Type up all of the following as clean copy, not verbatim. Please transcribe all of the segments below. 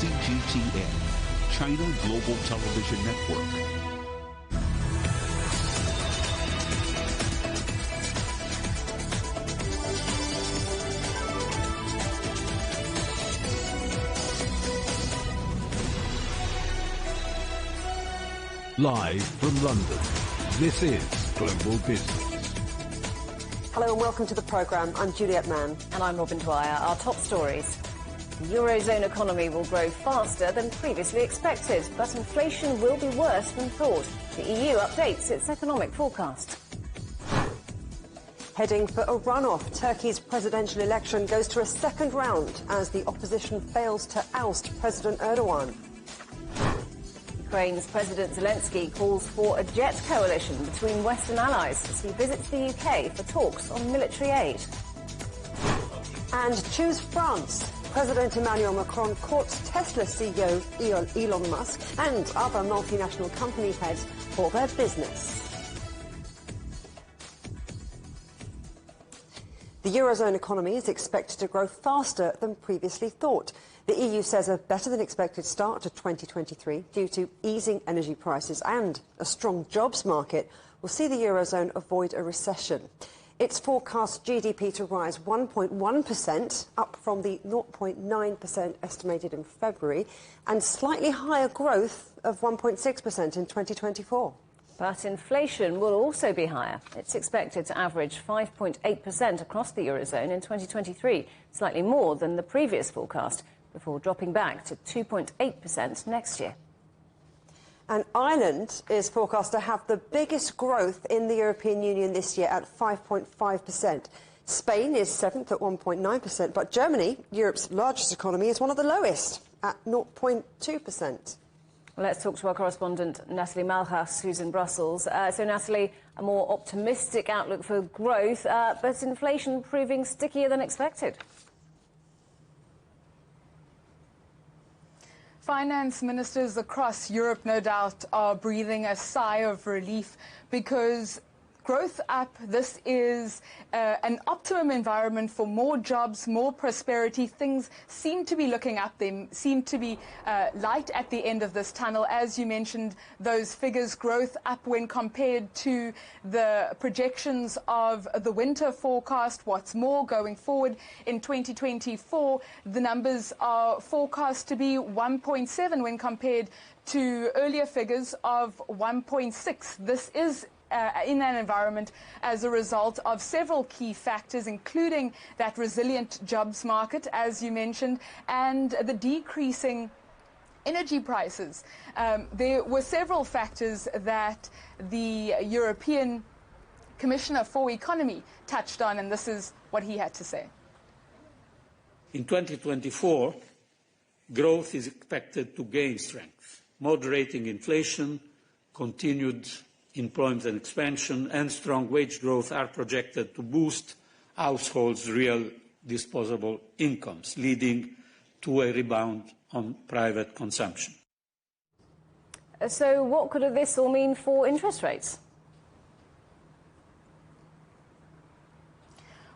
CGTN, China Global Television Network. Live from London, this is Global Business. Hello and welcome to the programme. I'm Juliet Mann. And I'm Robin Dwyer. Our top stories. The Eurozone economy will grow faster than previously expected, but inflation will be worse than thought. The EU updates its economic forecast. Heading for a runoff, Turkey's presidential election goes to a second round as the opposition fails to oust President Erdogan. Ukraine's President Zelensky calls for a jet coalition between Western allies as he visits the UK for talks on military aid. And choose France. President Emmanuel Macron courts Tesla CEO Elon Musk and other multinational company heads for their business. The Eurozone economy is expected to grow faster than previously thought. The EU says a better-than-expected start to 2023 due to easing energy prices and a strong jobs market will see the Eurozone avoid a recession. It's forecast GDP to rise 1.1%, up from the 0.9% estimated in February, and slightly higher growth of 1.6% in 2024. But inflation will also be higher. It's expected to average 5.8% across the Eurozone in 2023, slightly more than the previous forecast, before dropping back to 2.8% next year. And Ireland is forecast to have the biggest growth in the European Union this year at 5.5%. Spain is seventh at 1.9%, but Germany, Europe's largest economy, is one of the lowest at 0.2%. Well, let's talk to our correspondent, Natalie Malchus, who's in Brussels. So, Natalie, a more optimistic outlook for growth, but inflation proving stickier than expected. Finance ministers across Europe, no doubt, are breathing a sigh of relief because growth up, this is an optimum environment for more jobs, more prosperity. Things seem to be looking up. They seem to be light at the end of this tunnel. As you mentioned, those figures, growth up when compared to the projections of the winter forecast. What's more, going forward in 2024, the numbers are forecast to be 1.7 when compared to earlier figures of 1.6. This is in an environment as a result of several key factors, including that resilient jobs market, as you mentioned, and the decreasing energy prices. There were several factors that the European Commissioner for Economy touched on, and this is what he had to say. In 2024, growth is expected to gain strength. Moderating inflation, continued employment and expansion, and strong wage growth are projected to boost households' real disposable incomes, leading to a rebound on private consumption. So what could this all mean for interest rates?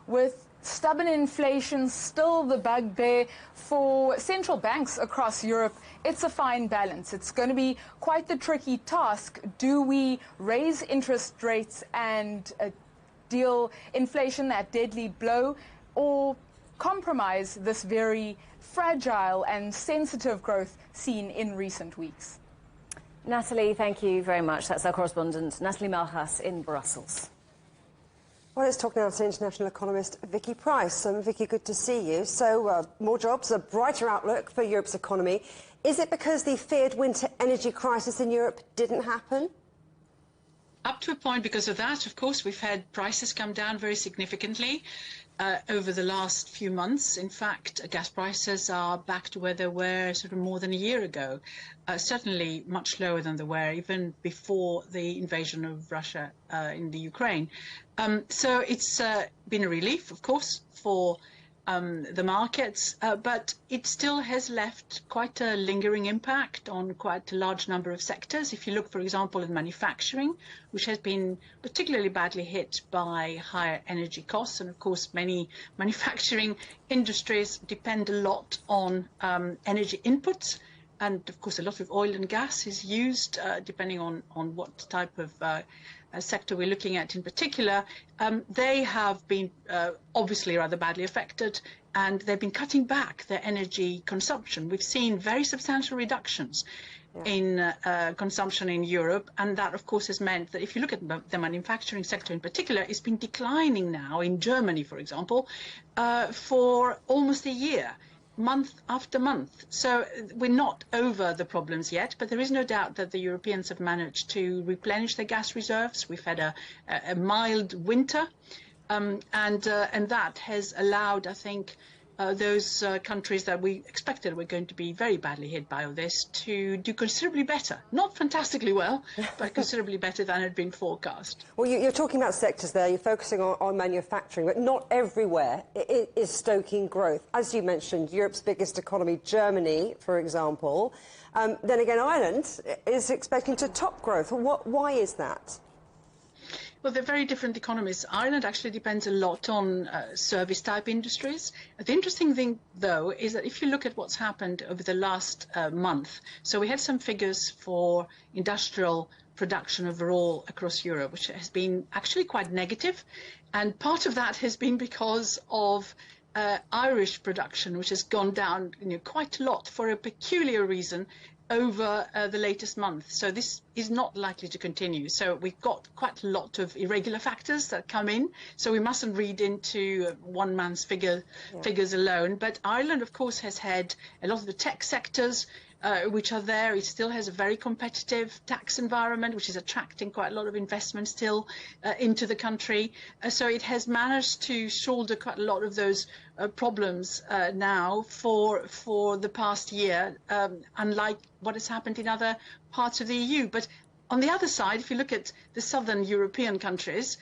With stubborn inflation still the bugbear for central banks across Europe, it's a fine balance. It's going to be quite the tricky task. Do we raise interest rates and deal inflation that deadly blow, or compromise this very fragile and sensitive growth seen in recent weeks? Natalie, thank you very much. That's our correspondent, Natalie Malchus in Brussels. Well, let's talk now to international economist Vicky Price. Vicky, good to see you. So, more jobs, a brighter outlook for Europe's economy. Is it because the feared winter energy crisis in Europe didn't happen? Up to a point because of that. Of course, we've had prices come down very significantly over the last few months. In fact, gas prices are back to where they were sort of more than a year ago, certainly much lower than they were even before the invasion of Russia in the Ukraine. So it's been a relief, of course, for the markets, but it still has left quite a lingering impact on quite a large number of sectors. If you look, for example, at manufacturing, which has been particularly badly hit by higher energy costs, and of course many manufacturing industries depend a lot on energy inputs, and of course a lot of oil and gas is used, depending on what type of sector we're looking at in particular. They have been obviously rather badly affected, and they've been cutting back their energy consumption. We've seen very substantial reductions in consumption in Europe, and that of course has meant that if you look at the manufacturing sector in particular, it's been declining now in Germany, for example, for almost a year, month after month. So we're not over the problems yet, but there is no doubt that the Europeans have managed to replenish their gas reserves. We've had a mild winter, and that has allowed, I think, those countries that we expected were going to be very badly hit by all this to do considerably better. Not fantastically well, but considerably better than had been forecast. Well, you're talking about sectors there, you're focusing on manufacturing, but not everywhere is stoking growth. As you mentioned, Europe's biggest economy, Germany, for example. Then again, Ireland is expecting to top growth. Why is that? Well, they're very different economies. Ireland actually depends a lot on service-type industries. The interesting thing, though, is that if you look at what's happened over the last month, so we had some figures for industrial production overall across Europe, which has been actually quite negative. And part of that has been because of Irish production, which has gone down quite a lot for a peculiar reason over the latest month. So this is not likely to continue. So we've got quite a lot of irregular factors that come in. So we mustn't read into one man's figures alone. But Ireland, of course, has had a lot of the tech sectors which are there. It still has a very competitive tax environment, which is attracting quite a lot of investment still into the country. So it has managed to shoulder quite a lot of those problems now for the past year, unlike what has happened in other parts of the EU. But on the other side, if you look at the southern European countries,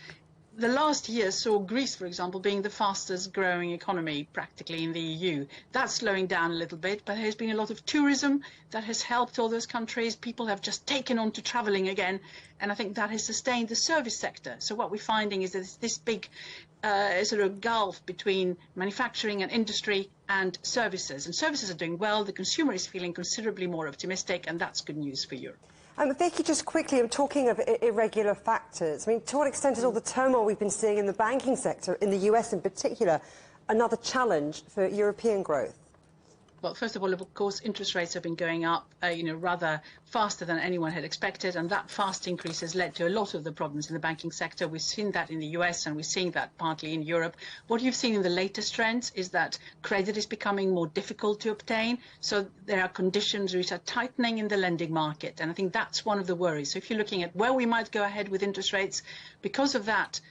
the last year saw Greece, for example, being the fastest growing economy practically in the EU. That's slowing down a little bit, but there's been a lot of tourism that has helped all those countries. People have just taken on to traveling again, and I think that has sustained the service sector. So what we're finding is that there's this big sort of gulf between manufacturing and industry and services. And services are doing well. The consumer is feeling considerably more optimistic, and that's good news for Europe. Vicky, just quickly, I'm talking of irregular factors. I mean, to what extent is all the turmoil we've been seeing in the banking sector, in the US in particular, another challenge for European growth? Well, first of all, of course, interest rates have been going up, rather faster than anyone had expected, and that fast increase has led to a lot of the problems in the banking sector. We've seen that in the US, and we're seeing that partly in Europe. What you've seen in the latest trends is that credit is becoming more difficult to obtain, so there are conditions which are tightening in the lending market, and I think that's one of the worries. So if you're looking at where we might go ahead with interest rates, because of that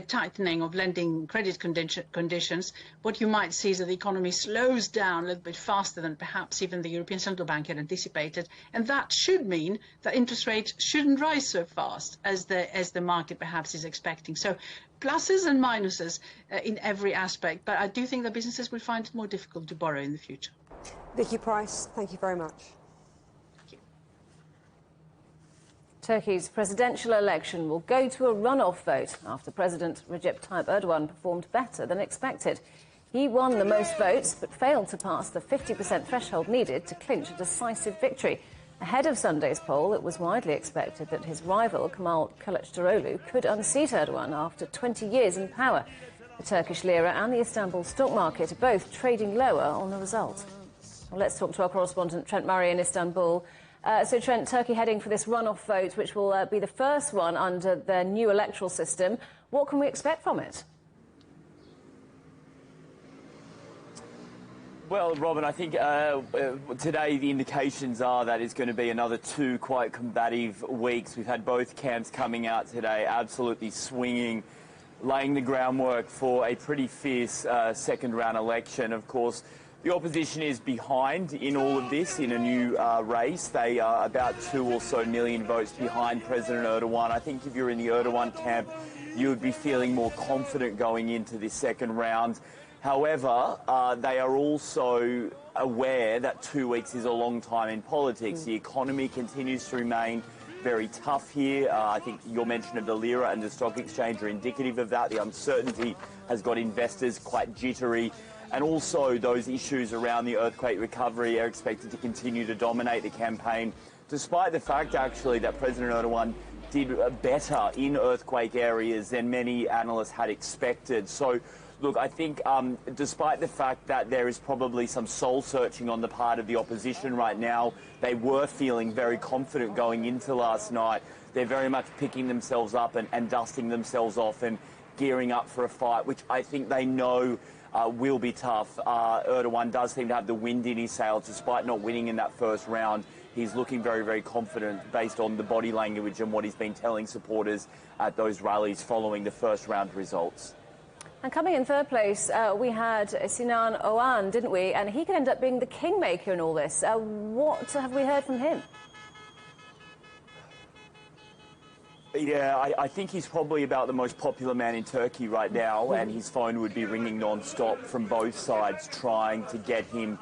tightening of lending credit conditions, what you might see is that the economy slows down a little bit faster than perhaps even the European Central Bank had anticipated, and that should mean that interest rates shouldn't rise so fast as the market perhaps is expecting. So pluses and minuses in every aspect, but I do think that businesses will find it more difficult to borrow in the future. Vicky Price, thank you very much. Turkey's presidential election will go to a runoff vote after President Recep Tayyip Erdogan performed better than expected. He won the most votes but failed to pass the 50% threshold needed to clinch a decisive victory. Ahead of Sunday's poll, it was widely expected that his rival Kemal Kılıçdaroğlu could unseat Erdogan after 20 years in power. The Turkish lira and the Istanbul stock market are both trading lower on the result. Well, let's talk to our correspondent Trent Murray in Istanbul. So, Trent, Turkey heading for this runoff vote, which will be the first one under their new electoral system. What can we expect from it? Well, Robin, I think today the indications are that it's going to be another 2 quite combative weeks. We've had both camps coming out today, absolutely swinging, laying the groundwork for a pretty fierce second-round election. Of course, the opposition is behind in all of this, in a new race. They are about 2 or so million votes behind President Erdogan. I think if you're in the Erdogan camp, you would be feeling more confident going into this second round. However, they are also aware that 2 weeks is a long time in politics. The economy continues to remain very tough here. I think your mention of the lira and the stock exchange are indicative of that. The uncertainty has got investors quite jittery. And also those issues around the earthquake recovery are expected to continue to dominate the campaign, despite the fact, actually, that President Erdogan did better in earthquake areas than many analysts had expected. So, look, I think despite the fact that there is probably some soul-searching on the part of the opposition right now, they were feeling very confident going into last night. They're very much picking themselves up and dusting themselves off and gearing up for a fight, which I think they know will be tough. Erdogan does seem to have the wind in his sails despite not winning in that first round. He's looking very, very confident based on the body language and what he's been telling supporters at those rallies following the first round results. And coming in third place, we had Sinan Oğan, didn't we? And he could end up being the kingmaker in all this. What have we heard from him? Yeah, I think he's probably about the most popular man in Turkey right now, and his phone would be ringing non-stop from both sides trying to get him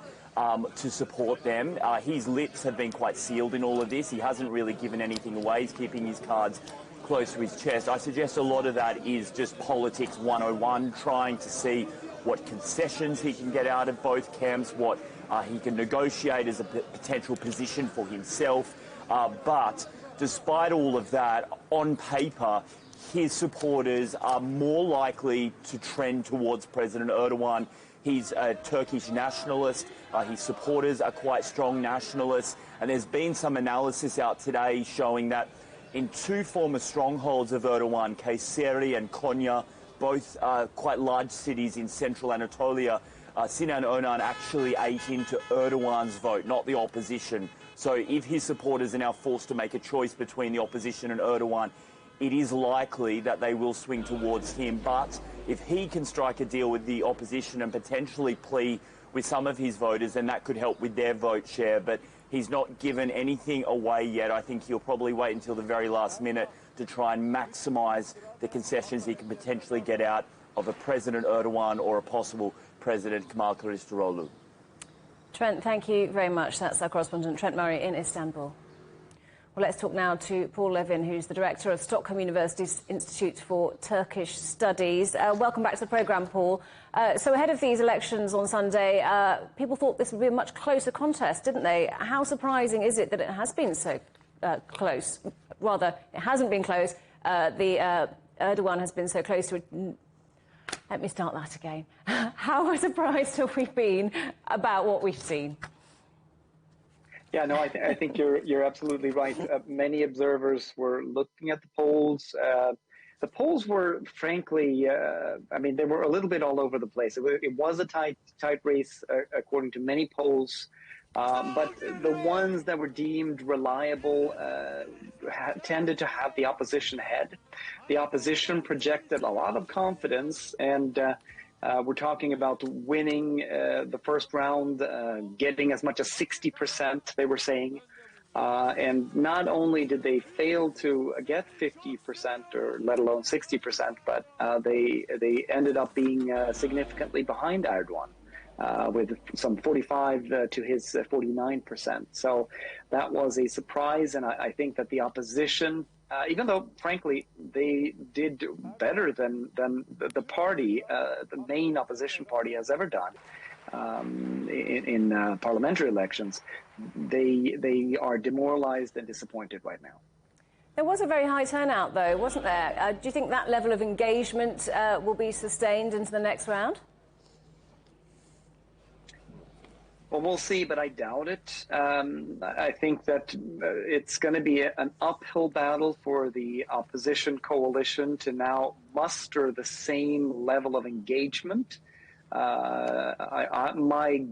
to support them. His lips have been quite sealed in all of this. He hasn't really given anything away. He's keeping his cards close to his chest. I suggest a lot of that is just politics 101, trying to see what concessions he can get out of both camps, what he can negotiate as a potential position for himself. But despite all of that, on paper, his supporters are more likely to trend towards President Erdogan. He's a Turkish nationalist. His supporters are quite strong nationalists. And there's been some analysis out today showing that in two former strongholds of Erdogan, Kayseri and Konya, both quite large cities in central Anatolia, Sinan Oğan actually ate into Erdogan's vote, not the opposition. So if his supporters are now forced to make a choice between the opposition and Erdogan, it is likely that they will swing towards him. But if he can strike a deal with the opposition and potentially plea with some of his voters, then that could help with their vote share. But he's not given anything away yet. I think he'll probably wait until the very last minute to try and maximise the concessions he can potentially get out of a President Erdogan or a possible President Kemal Kılıçdaroğlu. Trent, thank you very much. That's our correspondent, Trent Murray, in Istanbul. Well, let's talk now to Paul Levin, who's the director of Stockholm University's Institute for Turkish Studies. Welcome back to the programme, Paul. So ahead of these elections on Sunday, people thought this would be a much closer contest, didn't they? How surprising is it that it has been so close? Rather, it hasn't been close. Erdogan has been so close to it. Let me start that again. How surprised have we been about what we've seen? Yeah, no, I think you're absolutely right. Many observers were looking at the polls. The polls were, frankly, I mean, they were a little bit all over the place. It was a tight race, according to many polls. But the ones that were deemed reliable tended to have the opposition ahead. The opposition projected a lot of confidence, and we're talking about winning the first round, getting as much as 60%, they were saying. And not only did they fail to get 50% or let alone 60%, but they ended up being significantly behind Erdogan. With some 45 to his 49%. So that was a surprise, and I think that the opposition, even though, frankly, they did better than the party, the main opposition party has ever done in parliamentary elections, they are demoralized and disappointed right now. There was a very high turnout, though, wasn't there? Do you think that level of engagement will be sustained into the next round? Well, we'll see, but I doubt it. I think that it's going to be an uphill battle for the opposition coalition to now muster the same level of engagement. My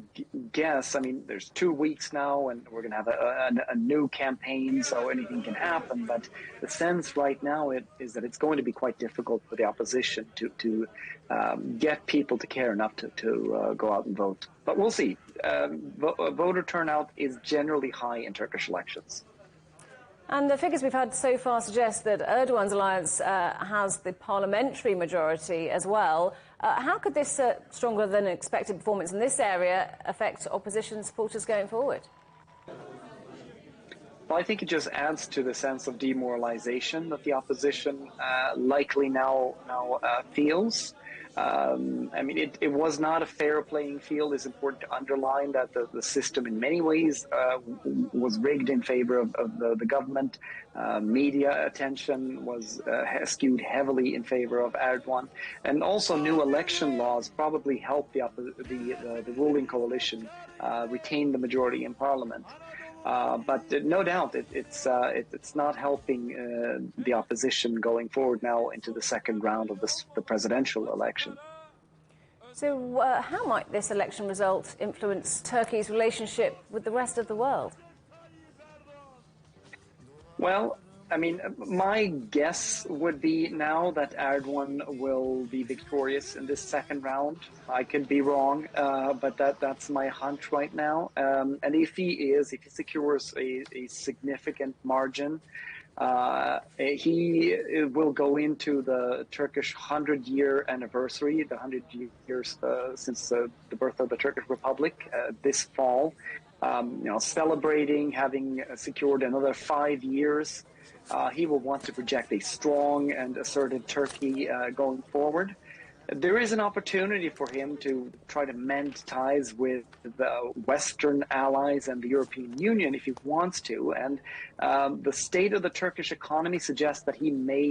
guess, I mean, there's 2 weeks now, and we're going to have a new campaign, so anything can happen. But the sense right now is that it's going to be quite difficult for the opposition to get people to care enough to go out and vote. But we'll see. Voter turnout is generally high in Turkish elections. And the figures we've had so far suggest that Erdogan's alliance has the parliamentary majority as well. How could this stronger than expected performance in this area affect opposition supporters going forward? Well, I think it just adds to the sense of demoralization that the opposition likely now feels. I mean, it was not a fair playing field. It's important to underline that the system in many ways was rigged in favor of the government. Media attention was skewed heavily in favor of Erdogan. And also new election laws probably helped the ruling coalition retain the majority in parliament. But no doubt it's not helping the opposition going forward now into the second round of the presidential election. So how might this election result influence Turkey's relationship with the rest of the world? Well, I mean, my guess would be now that Erdogan will be victorious in this second round. I could be wrong, but that's my hunch right now. And if he secures a significant margin, he will go into the Turkish 100-year anniversary, the 100 years since the birth of the Turkish Republic, this fall. Celebrating having secured another 5 years. He will want to project a strong and assertive Turkey going forward. There is an opportunity for him to try to mend ties with the Western allies and the European Union if he wants to. And the state of the Turkish economy suggests that he may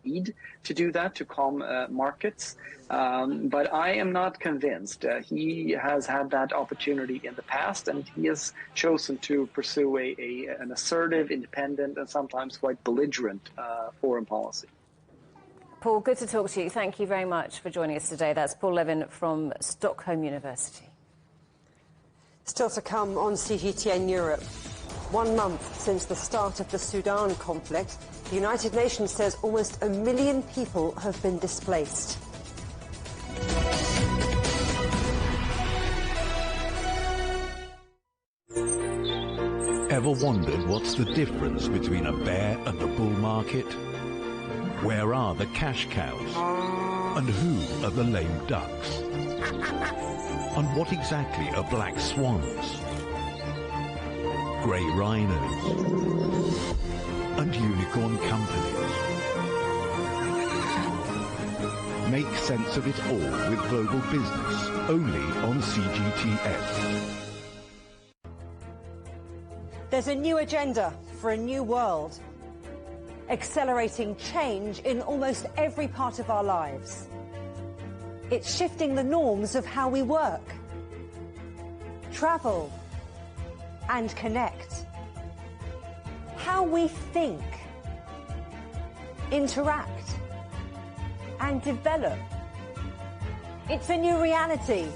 need to do that to calm markets. But I am not convinced. He has had that opportunity in the past, and he has chosen to pursue an assertive, independent, and sometimes quite belligerent foreign policy. Paul, good to talk to you. Thank you very much for joining us today. That's Paul Levin from Stockholm University. Still to come on CGTN Europe. 1 month since the start of the Sudan conflict, the United Nations says almost 1 million people have been displaced. Ever wondered what's the difference between a bear and a bull market? Where are the cash cows? And who are the lame ducks? And what exactly are black swans? Grey rhinos? And unicorn companies? Make sense of it all with Global Business, only on CGTN. There's a new agenda for a new world, accelerating change in almost every part of our lives. It's shifting the norms of how we work, travel, and connect. How we think, interact, and develop. It's a new reality,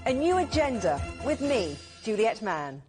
a new agenda with me, Juliet Mann.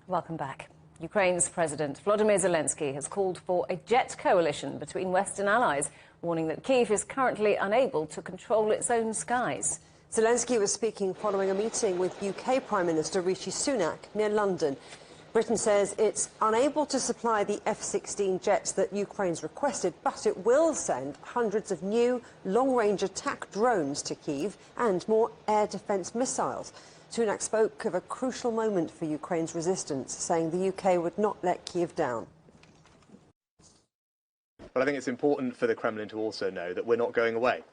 Welcome back. Ukraine's President Volodymyr Zelensky has called for a jet coalition between Western allies, warning that Kyiv is currently unable to control its own skies. Zelensky was speaking following a meeting with UK Prime Minister Rishi Sunak near London. Britain says it's unable to supply the F-16 jets that Ukraine's requested, but it will send hundreds of new long-range attack drones to Kyiv and more air defence missiles. Sunak spoke of a crucial moment for Ukraine's resistance, saying the UK would not let Kyiv down. But I think it's important for the Kremlin to also know that we're not going away.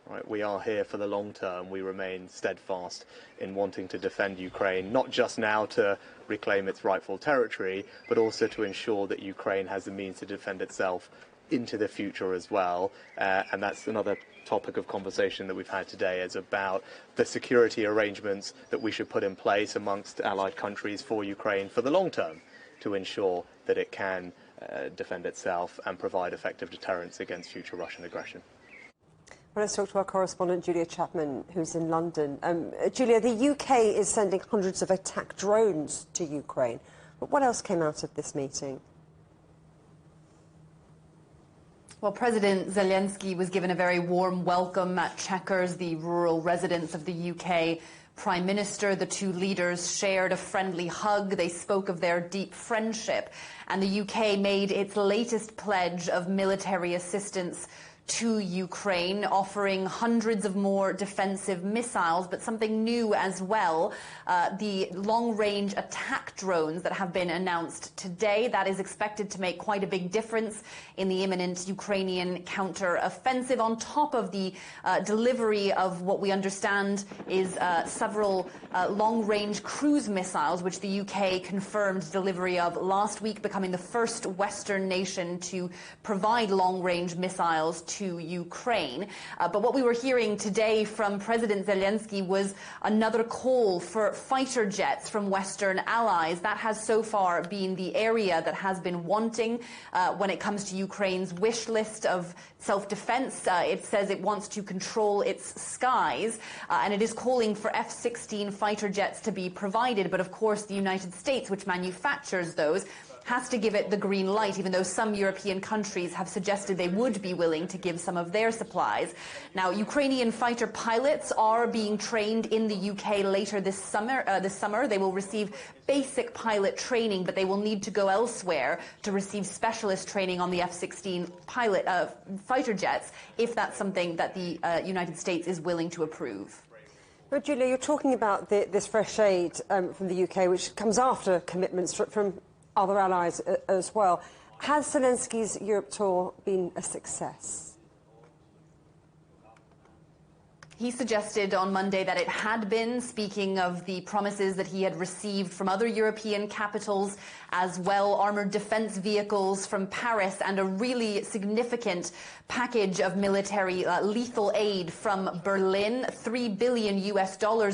Right? We are here for the long term. We remain steadfast in wanting to defend Ukraine, not just now to reclaim its rightful territory, but also to ensure that Ukraine has the means to defend itself into the future as well. And that's another topic of conversation that we've had today, is about the security arrangements that we should put in place amongst allied countries for Ukraine for the long term, to ensure that it can defend itself and provide effective deterrence against future Russian aggression. Well, let's talk to our correspondent, Julia Chapman, who's in London. Julia, the UK is sending hundreds of attack drones to Ukraine. But what else came out of this meeting? Well, President Zelensky was given a very warm welcome at Chequers, the rural residence of the UK Prime Minister. The two leaders shared a friendly hug. They spoke of their deep friendship. And the UK made its latest pledge of military assistance to Ukraine, offering hundreds of more defensive missiles, but something new as well, the long-range attack drones that have been announced today. That is expected to make quite a big difference in the imminent Ukrainian counter-offensive, on top of the delivery of what we understand is several long-range cruise missiles, which the UK confirmed delivery of last week, becoming the first Western nation to provide long-range missiles to Ukraine. But what we were hearing today from President Zelensky was another call for fighter jets from Western allies. That has so far been the area that has been wanting when it comes to Ukraine's wish list of self-defense. It says it wants to control its skies, and it is calling for F-16 fighter jets to be provided. But of course, the United States, which manufactures those, has to give it the green light, even though some European countries have suggested they would be willing to give some of their supplies. Now, Ukrainian fighter pilots are being trained in the UK later this summer. They will receive basic pilot training, but they will need to go elsewhere to receive specialist training on the F-16 fighter jets, if that's something that the United States is willing to approve. Well, Julia, you're talking about this fresh aid from the UK, which comes after commitments from other allies as well. Has Zelensky's Europe tour been a success? He suggested on Monday that it had been, speaking of the promises that he had received from other European capitals, as well armoured defence vehicles from Paris, and a really significant package of military lethal aid from Berlin. $3 billion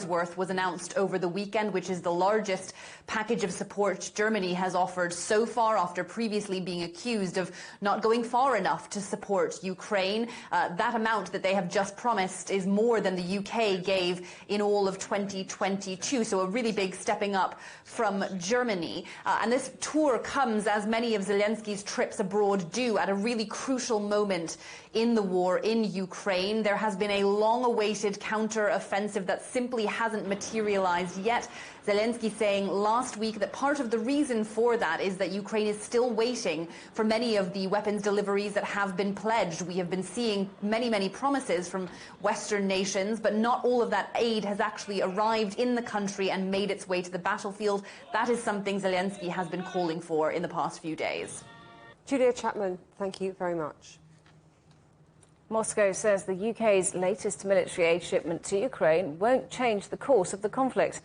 worth was announced over the weekend, which is the largest package of support Germany has offered so far, after previously being accused of not going far enough to support Ukraine. That amount that they have just promised is more than the UK gave in all of 2022, so a really big stepping up from Germany. And this tour comes, as many of Zelensky's trips abroad do, at a really crucial moment in the war in Ukraine. There has been a long-awaited counter-offensive that simply hasn't materialized yet. Zelensky saying last week that part of the reason for that is that Ukraine is still waiting for many of the weapons deliveries that have been pledged. We have been seeing many promises from Western nations, but not all of that aid has actually arrived in the country and made its way to the battlefield. That is something Zelensky has been calling for in the past few days. Julia Chapman, thank you very much. Moscow says the UK's latest military aid shipment to Ukraine won't change the course of the conflict.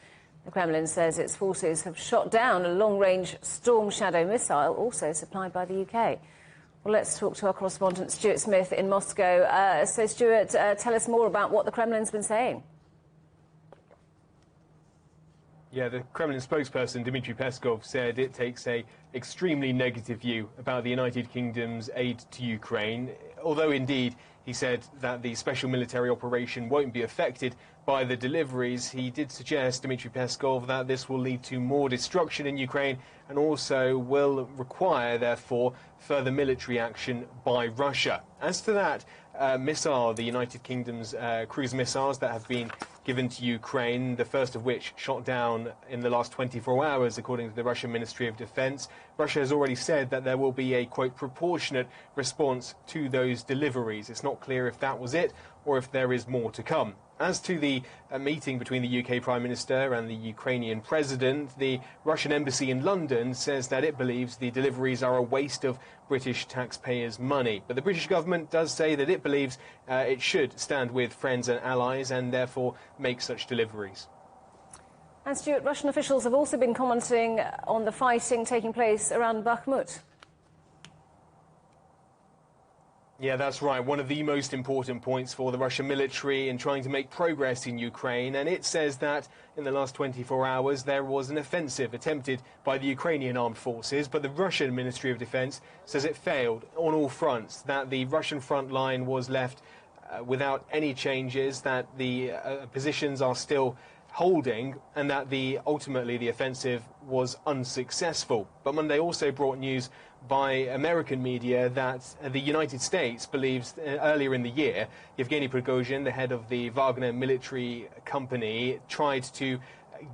The Kremlin says its forces have shot down a long-range Storm Shadow missile, also supplied by the UK. Well, let's talk to our correspondent, Stuart Smith, in Moscow. So, Stuart, tell us more about what the Kremlin's been saying. Yeah, the Kremlin spokesperson, Dmitry Peskov, said it takes an extremely negative view about the United Kingdom's aid to Ukraine, although indeed he said that the special military operation won't be affected by the deliveries. He did suggest, Dmitry Peskov, that this will lead to more destruction in Ukraine and also will require, therefore, further military action by Russia. As to that missile, the United Kingdom's cruise missiles that have been given to Ukraine, the first of which shot down in the last 24 hours, according to the Russian Ministry of Defense. Russia has already said that there will be a, quote, proportionate response to those deliveries. It's not clear if that was it or if there is more to come. As to the meeting between the UK Prime Minister and the Ukrainian President, the Russian embassy in London says that it believes the deliveries are a waste of British taxpayers' money. But the British government does say that it believes it should stand with friends and allies and therefore make such deliveries. And Stuart, Russian officials have also been commenting on the fighting taking place around Bakhmut. Yeah, that's right. One of the most important points for the Russian military in trying to make progress in Ukraine. And it says that in the last 24 hours there was an offensive attempted by the Ukrainian armed forces. But the Russian Ministry of Defense says it failed on all fronts, that the Russian front line was left without any changes, that the positions are still holding, and that ultimately the offensive was unsuccessful. But Monday also brought news by American media that the United States believes earlier in the year, Yevgeny Prigozhin, the head of the Wagner military company, tried to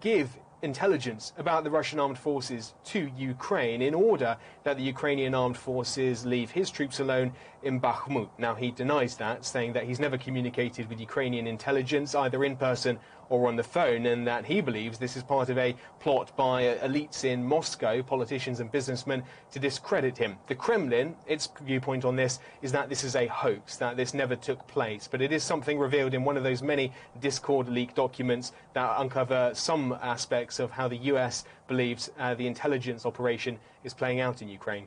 give intelligence about the Russian armed forces to Ukraine in order that the Ukrainian armed forces leave his troops alone in Bakhmut. Now, he denies that, saying that he's never communicated with Ukrainian intelligence, either in person or on the phone, and that he believes this is part of a plot by elites in Moscow, politicians and businessmen, to discredit him. The Kremlin, its viewpoint on this is that this is a hoax, that this never took place, but it is something revealed in one of those many Discord leak documents that uncover some aspects of how the US believes the intelligence operation is playing out in Ukraine.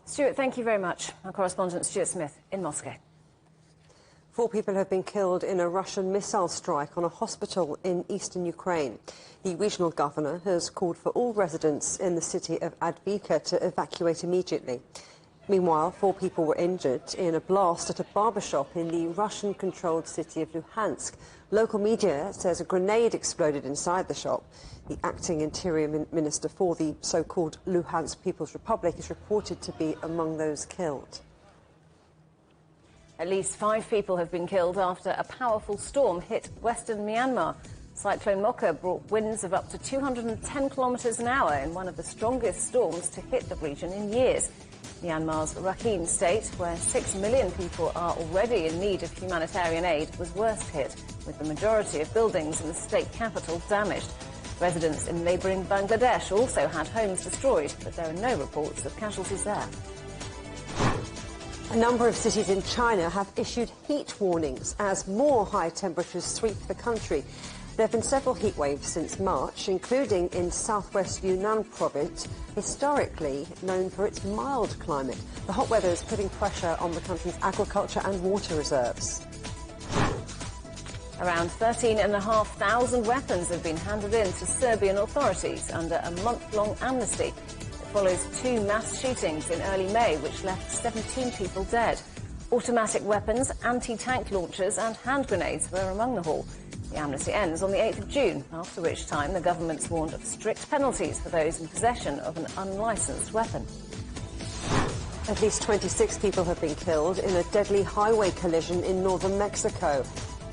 Stuart, thank you very much. Our correspondent Stuart Smith in Moscow. 4 people have been killed in a Russian missile strike on a hospital in eastern Ukraine. The regional governor has called for all residents in the city of Advika to evacuate immediately. Meanwhile, 4 people were injured in a blast at a barbershop in the Russian-controlled city of Luhansk. Local media says a grenade exploded inside the shop. The acting interior minister for the so-called Luhansk People's Republic is reported to be among those killed. At least 5 people have been killed after a powerful storm hit western Myanmar. Cyclone Mocha brought winds of up to 210 kilometres an hour in one of the strongest storms to hit the region in years. Myanmar's Rakhine state, where 6 million people are already in need of humanitarian aid, was worst hit, with the majority of buildings in the state capital damaged. Residents in neighbouring Bangladesh also had homes destroyed, but there are no reports of casualties there. A number of cities in China have issued heat warnings as more high temperatures sweep the country. There have been several heat waves since March, including in southwest Yunnan province, historically known for its mild climate. The hot weather is putting pressure on the country's agriculture and water reserves. Around 13,500 weapons have been handed in to Serbian authorities under a month-long amnesty. Follows 2 mass shootings in early May, which left 17 people dead. Automatic weapons, anti-tank launchers and hand grenades were among the haul. The amnesty ends on the 8th of June, after which time the government's warned of strict penalties for those in possession of an unlicensed weapon. At least 26 people have been killed in a deadly highway collision in northern Mexico.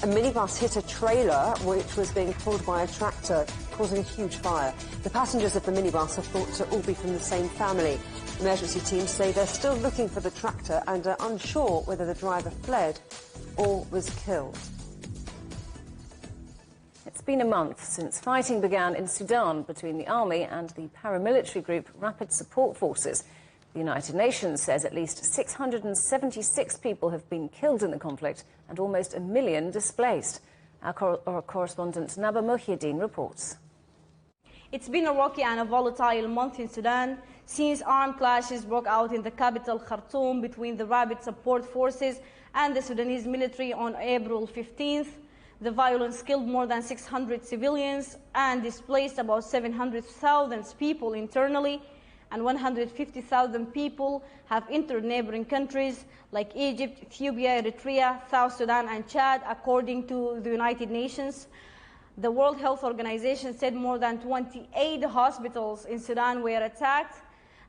A minibus hit a trailer which was being pulled by a tractor, causing a huge fire. The passengers of the minibus are thought to all be from the same family. Emergency teams say they're still looking for the tractor and are unsure whether the driver fled or was killed. It's been a month since fighting began in Sudan between the army and the paramilitary group Rapid Support Forces. The United Nations says at least 676 people have been killed in the conflict and almost 1 million displaced. Our correspondent Naba Muhyiddin reports. It's been a rocky and a volatile month in Sudan since armed clashes broke out in the capital Khartoum between the Rapid Support Forces and the Sudanese military on April 15th. The violence killed more than 600 civilians and displaced about 700,000 people internally, and 150,000 people have entered neighboring countries like Egypt, Ethiopia, Eritrea, South Sudan and Chad, according to the United Nations. The World Health Organization said more than 28 hospitals in Sudan were attacked,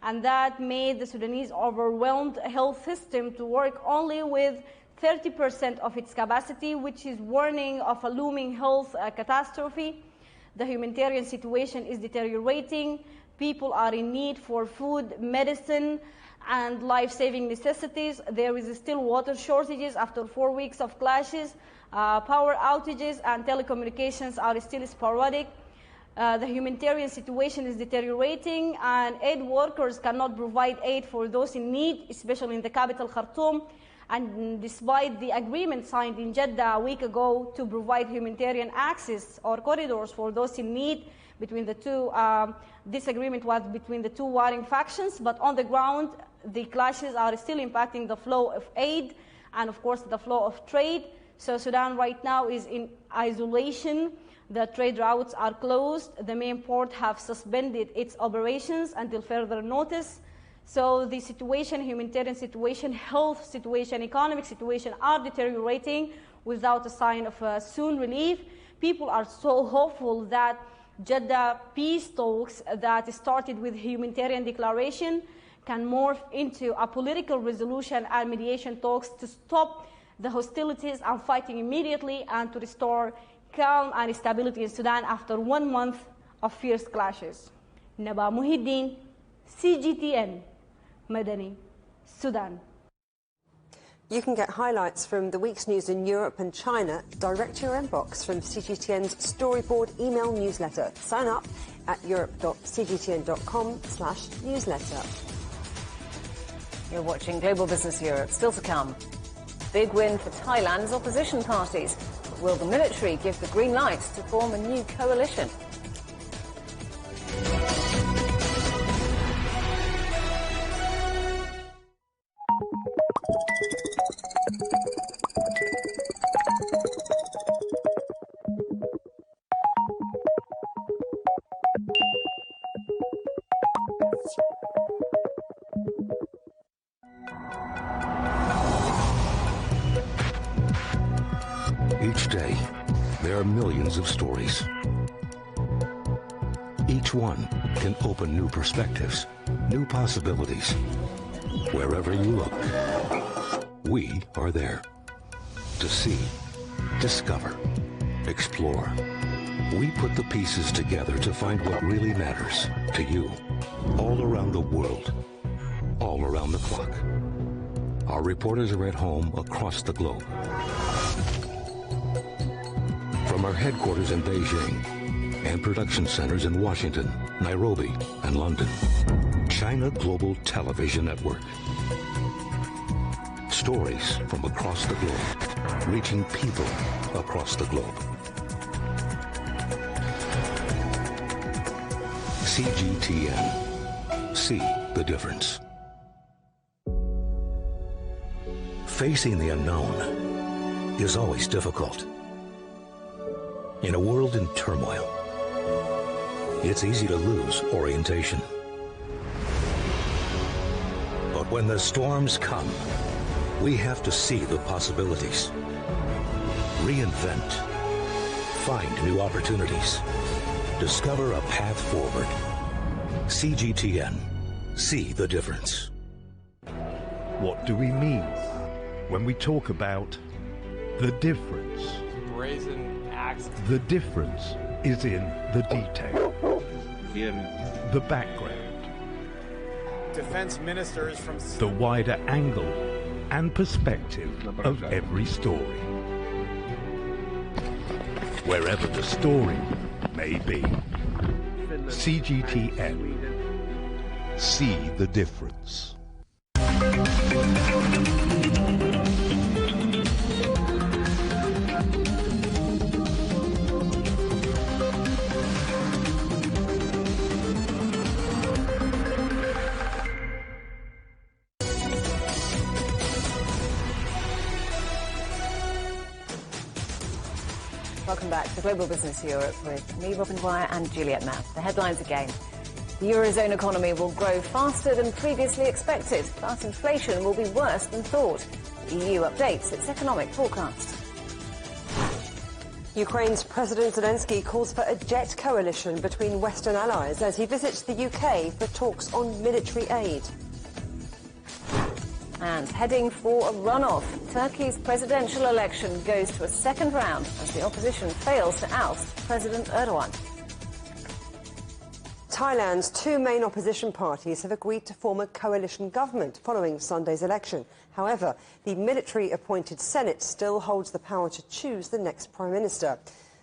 and that made the Sudanese overwhelmed health system to work only with 30% of its capacity, which is warning of a looming health catastrophe. The humanitarian situation is deteriorating. People are in need for food, medicine, and life-saving necessities. There is still water shortages after 4 weeks of clashes. Power outages and telecommunications are still sporadic. The humanitarian situation is deteriorating, and aid workers cannot provide aid for those in need, especially in the capital Khartoum. And despite the agreement signed in Jeddah a week ago to provide humanitarian access or corridors for those in need, between the two. Disagreement was between the two warring factions, but on the ground, the clashes are still impacting the flow of aid and, of course, the flow of trade. So Sudan right now is in isolation. The trade routes are closed. The main port have suspended its operations until further notice. So the situation, humanitarian situation, health situation, economic situation are deteriorating without a sign of soon relief. People are so hopeful that Jeddah peace talks that started with humanitarian declaration can morph into a political resolution and mediation talks to stop the hostilities and fighting immediately and to restore calm and stability in Sudan after 1 month of fierce clashes. Naba Muhiddin, CGTN, Madani, Sudan. You can get highlights from the week's news in Europe and China direct to your inbox from CGTN's Storyboard email newsletter. Sign up at europe.cgtn.com/newsletter. You're watching Global Business Europe. Still to come. Big win for Thailand's opposition parties. But will the military give the green light to form a new coalition? Each day, there are millions of stories. Each one can open new perspectives, new possibilities. Wherever you look, we are there. To see, discover, explore. We put the pieces together to find what really matters to you, all around the world, all around the clock. Our reporters are at home across the globe. From our headquarters in Beijing and production centers in Washington, Nairobi, and London, China Global Television Network. Stories from across the globe, reaching people across the globe. CGTN. See the difference. Facing the unknown is always difficult. In a world in turmoil, it's easy to lose orientation. But when the storms come, we have to see the possibilities. Reinvent. Find new opportunities. Discover a path forward. CGTN. See the difference. What do we mean when we talk about the difference? Brazen axe. The difference is in the detail, in the background, Defense ministers from the wider angle and perspective of every story. Wherever the story may be. CGTN. See the difference. Welcome back to Global Business Europe with me, Robin Dwyer, and Juliet Mann. The headlines again. The Eurozone economy will grow faster than previously expected, but inflation will be worse than thought. The EU updates its economic forecast. Ukraine's President Zelensky calls for a jet coalition between Western allies as he visits the UK for talks on military aid. And heading for a runoff, Turkey's presidential election goes to a second round as the opposition fails to oust President Erdogan. Thailand's two main opposition parties have agreed to form a coalition government following Sunday's election. However, the military-appointed Senate still holds the power to choose the next Prime Minister.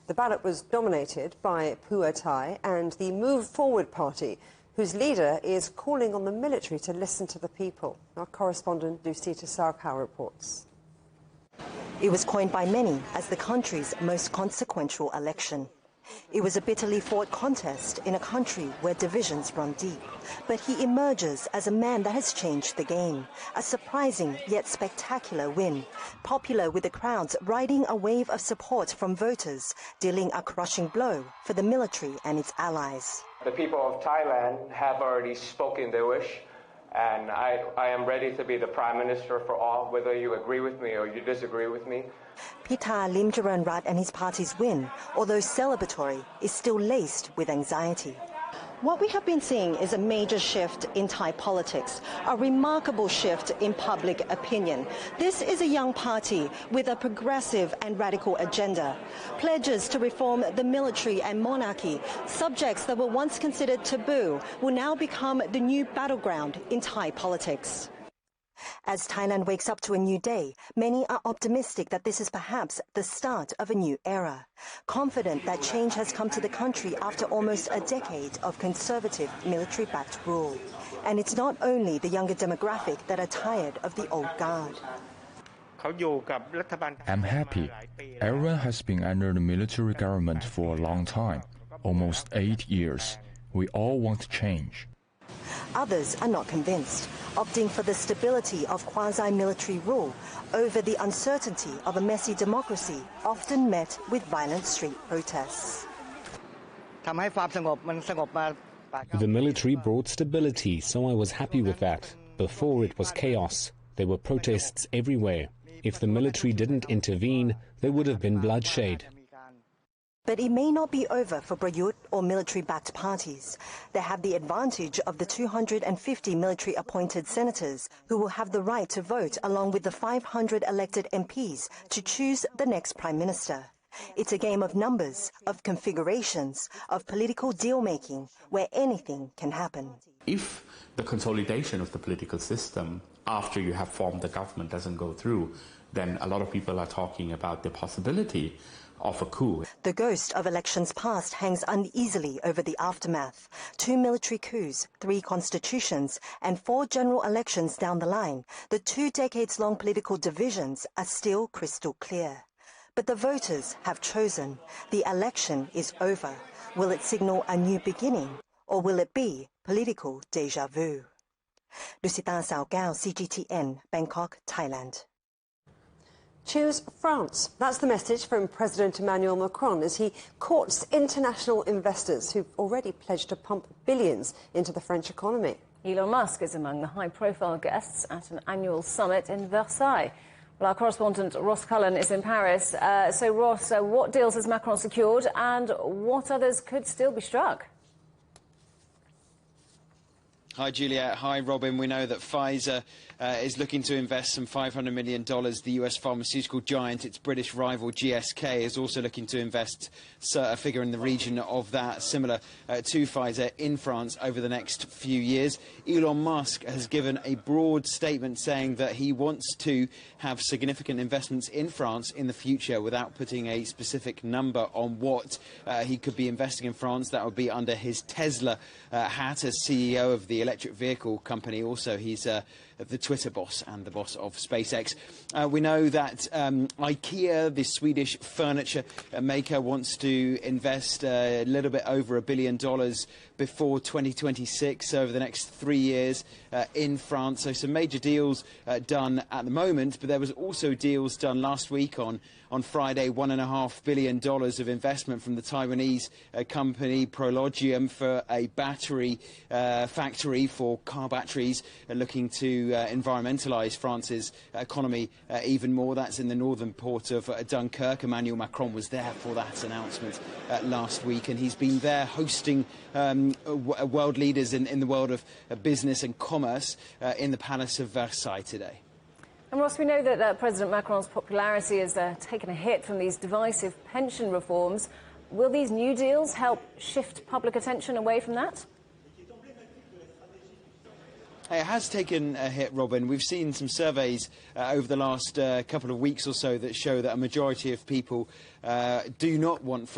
The ballot was dominated by Pheu Thai and the Move Forward Party, whose leader is calling on the military to listen to the people. Our correspondent Lucita Sarkau reports. It was coined by many as the country's most consequential election. It was a bitterly fought contest in a country where divisions run deep. But he emerges as a man that has changed the game. A surprising yet spectacular win. Popular with the crowds riding a wave of support from voters, dealing a crushing blow for the military and its allies. The people of Thailand have already spoken their wish, and I am ready to be the Prime Minister for all, whether you agree with me or you disagree with me. Pita Limjaroenrat and his party's win, although celebratory, is still laced with anxiety. What we have been seeing is a major shift in Thai politics, a remarkable shift in public opinion. This is a young party with a progressive and radical agenda. Pledges to reform the military and monarchy, subjects that were once considered taboo, will now become the new battleground in Thai politics. As Thailand wakes up to a new day, many are optimistic that this is perhaps the start of a new era. Confident that change has come to the country after almost a decade of conservative military-backed rule. And it's not only the younger demographic that are tired of the old guard. I'm happy. Everyone has been under the military government for a long time, almost 8 years. We all want change. Others are not convinced, opting for the stability of quasi-military rule over the uncertainty of a messy democracy, often met with violent street protests. The military brought stability, so I was happy with that. Before it was chaos. There were protests everywhere. If the military didn't intervene, there would have been bloodshed. But it may not be over for Prayut or military-backed parties. They have the advantage of the 250 military-appointed senators who will have the right to vote along with the 500 elected MPs to choose the next prime minister. It's a game of numbers, of configurations, of political deal-making, where anything can happen. If the consolidation of the political system after you have formed the government doesn't go through, then a lot of people are talking about the possibility of a coup. The ghost of elections past hangs uneasily over the aftermath. 2 military coups, 3 constitutions, and 4 general elections down the line. The 2 decades-long political divisions are still crystal clear. But the voters have chosen. The election is over. Will it signal a new beginning, or will it be political déjà vu? Lucita Saogao, CGTN, Bangkok, Thailand. Choose France. That's the message from President Emmanuel Macron as he courts international investors who've already pledged to pump billions into the French economy. Elon Musk is among the high-profile guests at an annual summit in Versailles. Well, our correspondent Ross Cullen is in Paris. So, Ross, what deals has Macron secured and what others could still be struck? Hi, Juliet. Hi, Robin. We know that Pfizer is looking to invest some $500 million. The US pharmaceutical giant, its British rival GSK, is also looking to invest a figure in the region of that, similar to Pfizer, in France over the next few years. Elon Musk has given a broad statement saying that he wants to have significant investments in France in the future without putting a specific number on what he could be investing in France. That would be under his Tesla hat as CEO of the electric vehicle company. Also, he's the Twitter boss and the boss of SpaceX. We know that IKEA, the Swedish furniture maker, wants to invest a little bit over $1 billion before 2026, over the next 3 years in France. So some major deals done at the moment, but there was also deals done last week on Friday, $1.5 billion of investment from the Taiwanese company Prologium for a battery factory for car batteries, looking to environmentalise France's economy even more. That's in the northern port of Dunkirk. Emmanuel Macron was there for that announcement last week, and he's been there hosting world leaders in the world of business and commerce in the Palace of Versailles today. And Ross, we know that President Macron's popularity has taken a hit from these divisive pension reforms. Will these new deals help shift public attention away from that? It has taken a hit, Robin. We've seen some surveys over the last couple of weeks or so that show that a majority of people do not want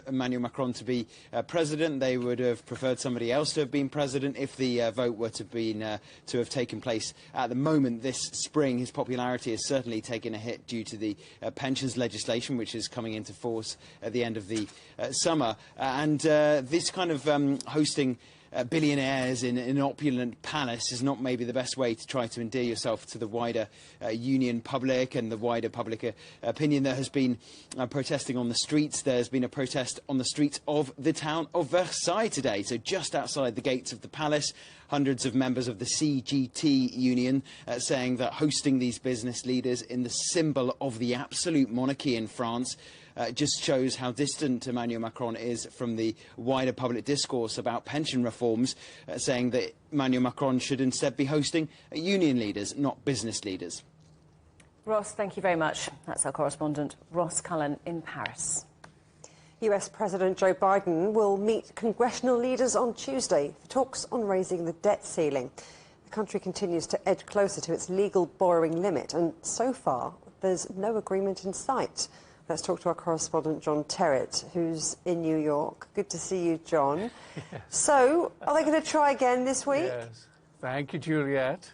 Emmanuel Macron to be president. They would have preferred somebody else to have been president if the vote were to have taken place at the moment this spring. His popularity has certainly taken a hit due to the pensions legislation, which is coming into force at the end of the summer. And this kind of hosting billionaires in an opulent palace is not maybe the best way to try to endear yourself to the wider union public and the wider public opinion. There has been protesting on the streets. There's been a protest on the streets of the town of Versailles today, so just outside the gates of the palace. Hundreds of members of the CGT union saying that hosting these business leaders in the symbol of the absolute monarchy in France just shows how distant Emmanuel Macron is from the wider public discourse about pension reforms, saying that Emmanuel Macron should instead be hosting union leaders, not business leaders. Ross, thank you very much. That's our correspondent, Ross Cullen in Paris. US President Joe Biden will meet congressional leaders on Tuesday for talks on raising the debt ceiling. The country continues to edge closer to its legal borrowing limit, and so far there's no agreement in sight. Let's talk to our correspondent, John Terrett, who's in New York. Good to see you, John. Yes. So, are they going to try again this week? Yes. Thank you, Juliet.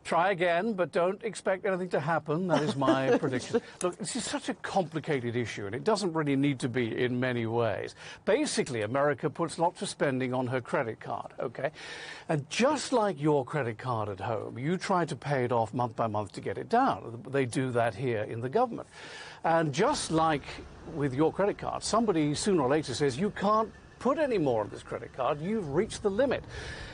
Try again, but don't expect anything to happen. That is my prediction. Look, this is such a complicated issue, and it doesn't really need to be in many ways. Basically, America puts lots of spending on her credit card, OK? And just like your credit card at home, you try to pay it off month by month to get it down. They do that here in the government. And just like with your credit card, somebody sooner or later says, you can't put any more on this credit card, you've reached the limit.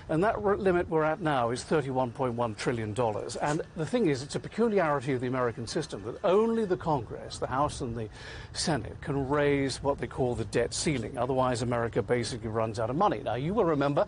And that limit we're at now is $31.1 trillion. And the thing is, it's a peculiarity of the American system that only the Congress, the House and the Senate, can raise what they call the debt ceiling. Otherwise, America basically runs out of money. Now, you will remember,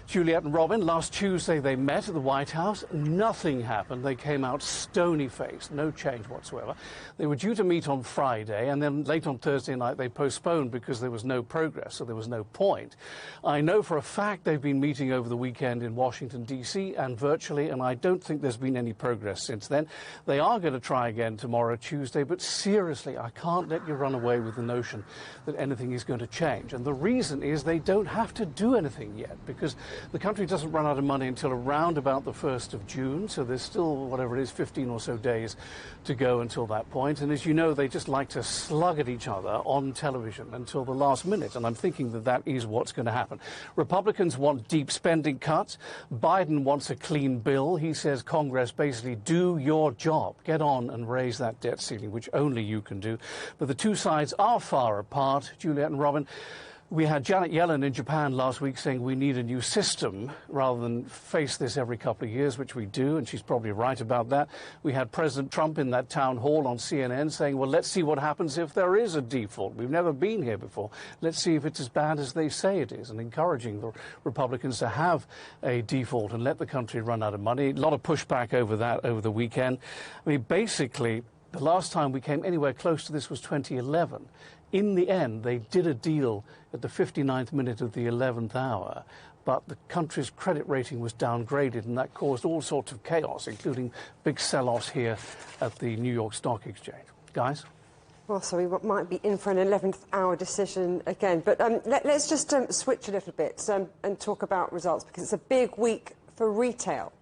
Juliet and Robin, last Tuesday they met at the White House. Nothing happened. They came out stony-faced, no change whatsoever. They were due to meet on Friday, and then late on Thursday night they postponed because there was no progress, so there was no point. I know for a fact they've been meeting over the weekend in Washington, D.C. and virtually, and I don't think there's been any progress since then. They are going to try again tomorrow, Tuesday, but seriously, I can't let you run away with the notion that anything is going to change. And the reason is they don't have to do anything yet, because the country doesn't run out of money until around about the 1st of June, so there's still, whatever it is, 15 or so days to go until that point. And as you know, they just like to slug at each other on television until the last minute, and I'm thinking that that is what's going to happen. Republicans want deep spending cuts. Biden wants a clean bill. He says, Congress, basically do your job. Get on and raise that debt ceiling, which only you can do. But the two sides are far apart, Juliet and Robin. We had Janet Yellen in Japan last week saying we need a new system rather than face this every couple of years, which we do, and she's probably right about that. We had President Trump in that town hall on CNN saying, well, let's see what happens if there is a default. We've never been here before. Let's see if it's as bad as they say it is, and encouraging the Republicans to have a default and let the country run out of money. A lot of pushback over that over the weekend. I mean, basically, the last time we came anywhere close to this was 2011. In the end, they did a deal at the 59th minute of the 11th hour, but the country's credit rating was downgraded, and that caused all sorts of chaos, including big sell-offs here at the New York Stock Exchange. Guys? Well, so we might be in for an 11th hour decision again. But let's just switch a little bit and talk about results, because it's a big week for retail.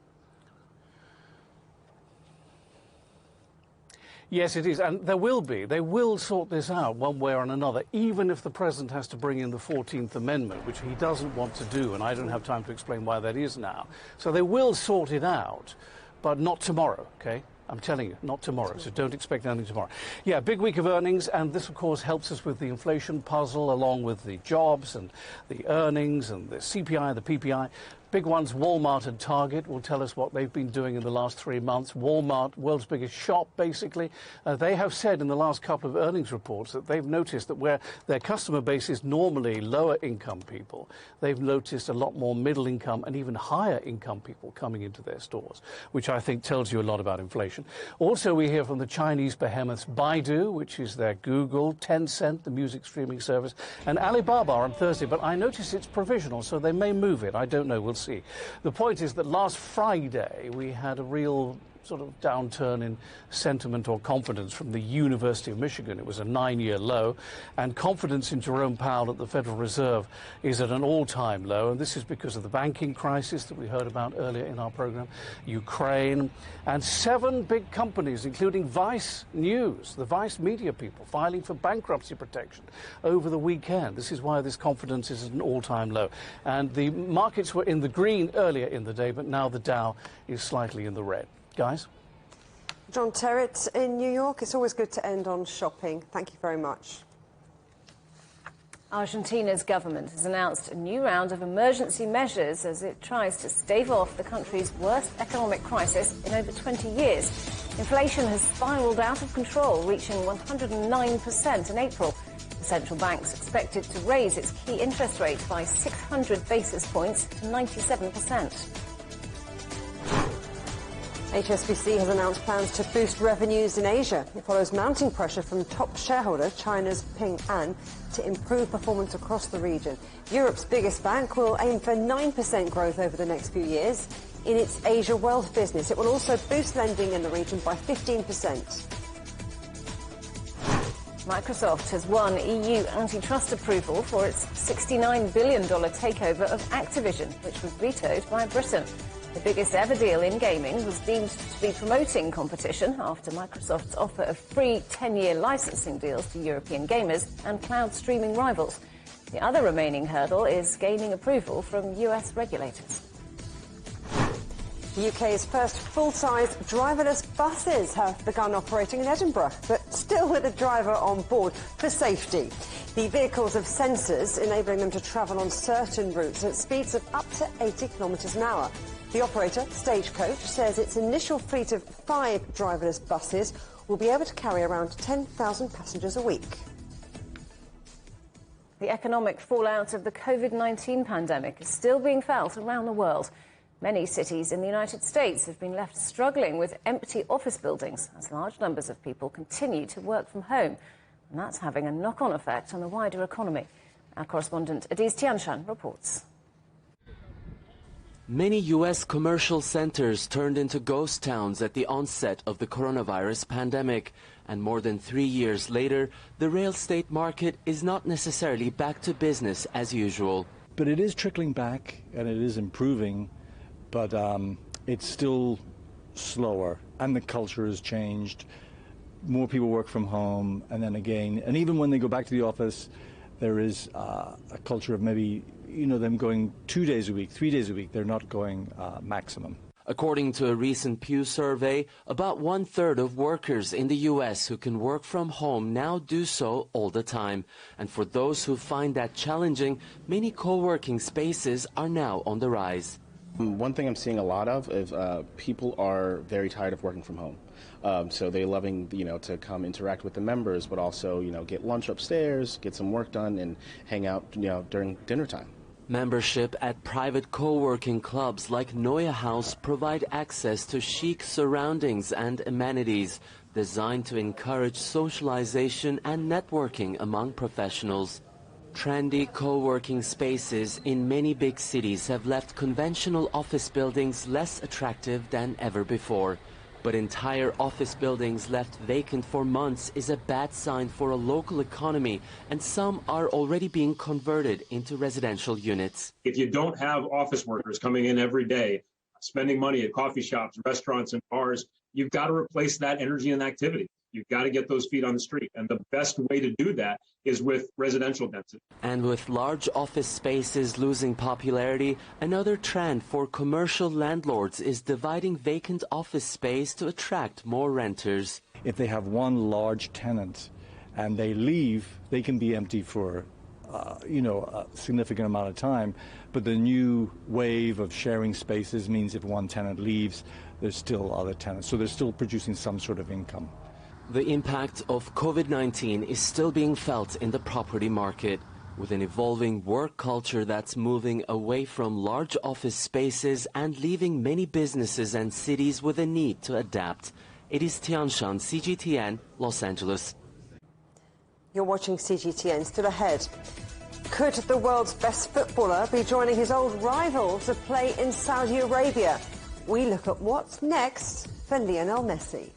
Yes, it is, and there will be. They will sort this out one way or another, even if the President has to bring in the 14th Amendment, which he doesn't want to do, and I don't have time to explain why that is now. So they will sort it out, but not tomorrow, OK? I'm telling you, not tomorrow, so don't expect anything tomorrow. Yeah, big week of earnings, and this, of course, helps us with the inflation puzzle, along with the jobs and the earnings and the CPI, the PPI. Big ones, Walmart and Target, will tell us what they've been doing in the last 3 months. Walmart, world's biggest shop, basically. They have said in the last couple of earnings reports that they've noticed that where their customer base is normally lower-income people, they've noticed a lot more middle-income and even higher-income people coming into their stores, which I think tells you a lot about inflation. Also, we hear from the Chinese behemoths Baidu, which is their Google, Tencent, the music streaming service, and Alibaba on Thursday. But I notice it's provisional, so they may move it. I don't know. We'll see. The point is that last Friday we had a real sort of downturn in sentiment or confidence from the University of Michigan. It was a 9-year low, and confidence in Jerome Powell at the Federal Reserve is at an all-time low, and this is because of the banking crisis that we heard about earlier in our program, Ukraine, and 7 big companies, including Vice News, the Vice media people, filing for bankruptcy protection over the weekend. This is why this confidence is at an all-time low. And the markets were in the green earlier in the day, but now the Dow is slightly in the red. Guys? John Terrett in New York. It's always good to end on shopping. Thank you very much. Argentina's government has announced a new round of emergency measures as it tries to stave off the country's worst economic crisis in over 20 years. Inflation has spiraled out of control, reaching 109% in April. The central bank's expected to raise its key interest rate by 600 basis points to 97%. HSBC has announced plans to boost revenues in Asia. It follows mounting pressure from top shareholder China's Ping An to improve performance across the region. Europe's biggest bank will aim for 9% growth over the next few years. In its Asia wealth business, it will also boost lending in the region by 15%. Microsoft has won EU antitrust approval for its $69 billion takeover of Activision, which was vetoed by Britain. The biggest ever deal in gaming was deemed to be promoting competition after Microsoft's offer of free 10-year licensing deals to European gamers and cloud streaming rivals. The other remaining hurdle is gaining approval from US regulators. The UK's first full-size driverless buses have begun operating in Edinburgh, but still with a driver on board for safety. The vehicles have sensors enabling them to travel on certain routes at speeds of up to 80 kilometres an hour. The operator, Stagecoach, says its initial fleet of 5 driverless buses will be able to carry around 10,000 passengers a week. The economic fallout of the COVID-19 pandemic is still being felt around the world. Many cities in the United States have been left struggling with empty office buildings as large numbers of people continue to work from home. And that's having a knock-on effect on the wider economy. Our correspondent Adiz Tianshan reports. Many U.S. commercial centers turned into ghost towns at the onset of the coronavirus pandemic. And more than 3 years later, the real estate market is not necessarily back to business as usual. But it is trickling back and it is improving, but it's still slower and the culture has changed. More people work from home, and then again, and even when they go back to the office, there is a culture of maybe, you know, them going 2 days a week, 3 days a week. They're not going maximum. According to a recent Pew survey, about 1/3 of workers in the U.S. who can work from home now do so all the time. And for those who find that challenging, many co-working spaces are now on the rise. One thing I'm seeing a lot of is people are very tired of working from home. So they're loving, to come interact with the members, but also, get lunch upstairs, get some work done, and hang out, during dinner time. Membership at private co-working clubs like Neue House provide access to chic surroundings and amenities designed to encourage socialization and networking among professionals. Trendy co-working spaces in many big cities have left conventional office buildings less attractive than ever before. But entire office buildings left vacant for months is a bad sign for a local economy, and some are already being converted into residential units. If you don't have office workers coming in every day, spending money at coffee shops, restaurants, and bars, you've got to replace that energy and activity. You've got to get those feet on the street. And the best way to do that is with residential density. And with large office spaces losing popularity, another trend for commercial landlords is dividing vacant office space to attract more renters. If they have one large tenant and they leave, they can be empty for a significant amount of time. But the new wave of sharing spaces means if one tenant leaves, there's still other tenants. So they're still producing some sort of income. The impact of COVID-19 is still being felt in the property market, with an evolving work culture that's moving away from large office spaces and leaving many businesses and cities with a need to adapt. It is Tianshan, CGTN, Los Angeles. You're watching CGTN. Still ahead. Could the world's best footballer be joining his old rival to play in Saudi Arabia? We look at what's next for Lionel Messi.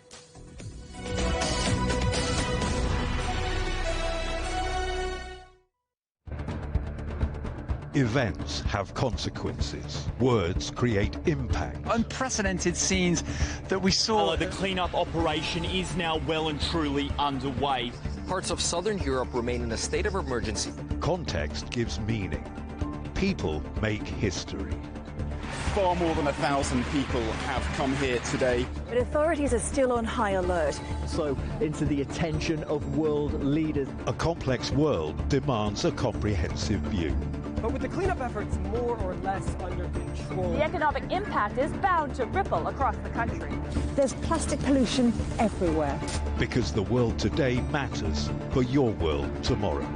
Events have consequences. Words create impact. Unprecedented scenes that we saw. The clean-up operation is now well and truly underway. Parts of southern Europe remain in a state of emergency. Context gives meaning. People make history. Far more than 1,000 people have come here today. But authorities are still on high alert. So into the attention of world leaders. A complex world demands a comprehensive view. But with the cleanup efforts more or less under control, the economic impact is bound to ripple across the country. There's plastic pollution everywhere. Because the world today matters for your world tomorrow.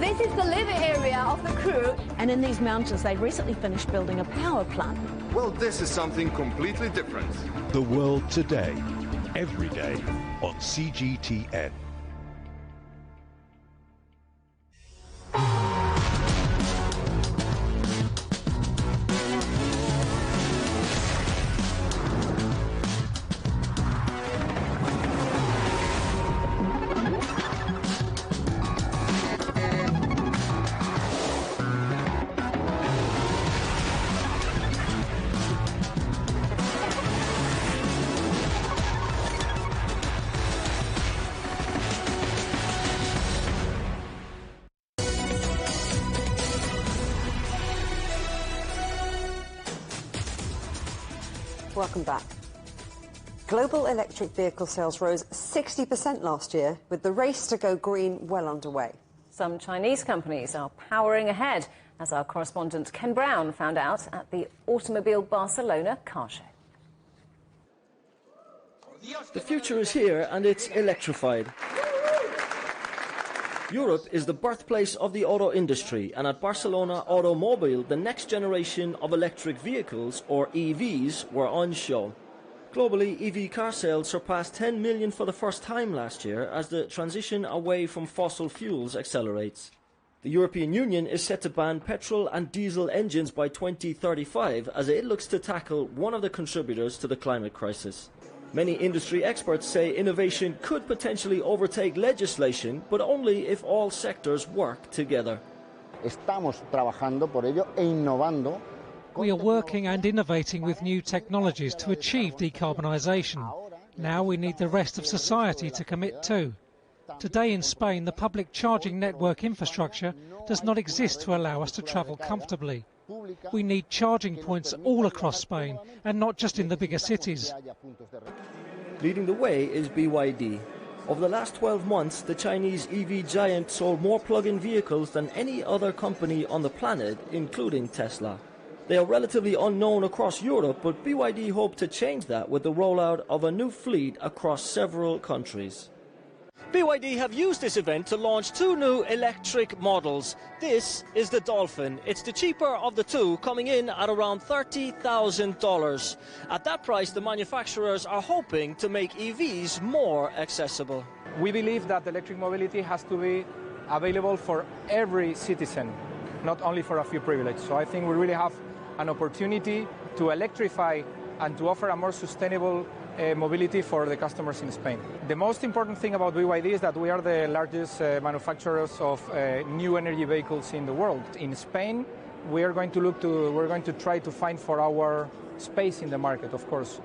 This is the living area of the crew. And in these mountains, they recently finished building a power plant. Well, this is something completely different. The world today, every day on CGTN. Welcome back. Global electric vehicle sales rose 60% last year, with the race to go green well underway. Some Chinese companies are powering ahead, as our correspondent Ken Brown found out at the Automobile Barcelona car show. The future is here and it's electrified. Europe is the birthplace of the auto industry, and at Barcelona Automobile, the next generation of electric vehicles, or EVs, were on show. Globally, EV car sales surpassed 10 million for the first time last year as the transition away from fossil fuels accelerates. The European Union is set to ban petrol and diesel engines by 2035 as it looks to tackle one of the contributors to the climate crisis. Many industry experts say innovation could potentially overtake legislation, but only if all sectors work together. Estamos trabajando por ello e innovando. We are working and innovating with new technologies to achieve decarbonisation. Now we need the rest of society to commit too. Today in Spain, the public charging network infrastructure does not exist to allow us to travel comfortably. We need charging points all across Spain, and not just in the bigger cities. Leading the way is BYD. Over the last 12 months, the Chinese EV giant sold more plug-in vehicles than any other company on the planet, including Tesla. They are relatively unknown across Europe, but BYD hope to change that with the rollout of a new fleet across several countries. BYD have used this event to launch two new electric models. This is the Dolphin. It's the cheaper of the two, coming in at around $30,000. At that price, the manufacturers are hoping to make EVs more accessible. We believe that electric mobility has to be available for every citizen, not only for a few privileged. So I think we really have an opportunity to electrify and to offer a more sustainable mobility for the customers in Spain. The most important thing about BYD is that we are the largest manufacturers of new energy vehicles in the world. In Spain, we're going to try to find for our space in the market, of course.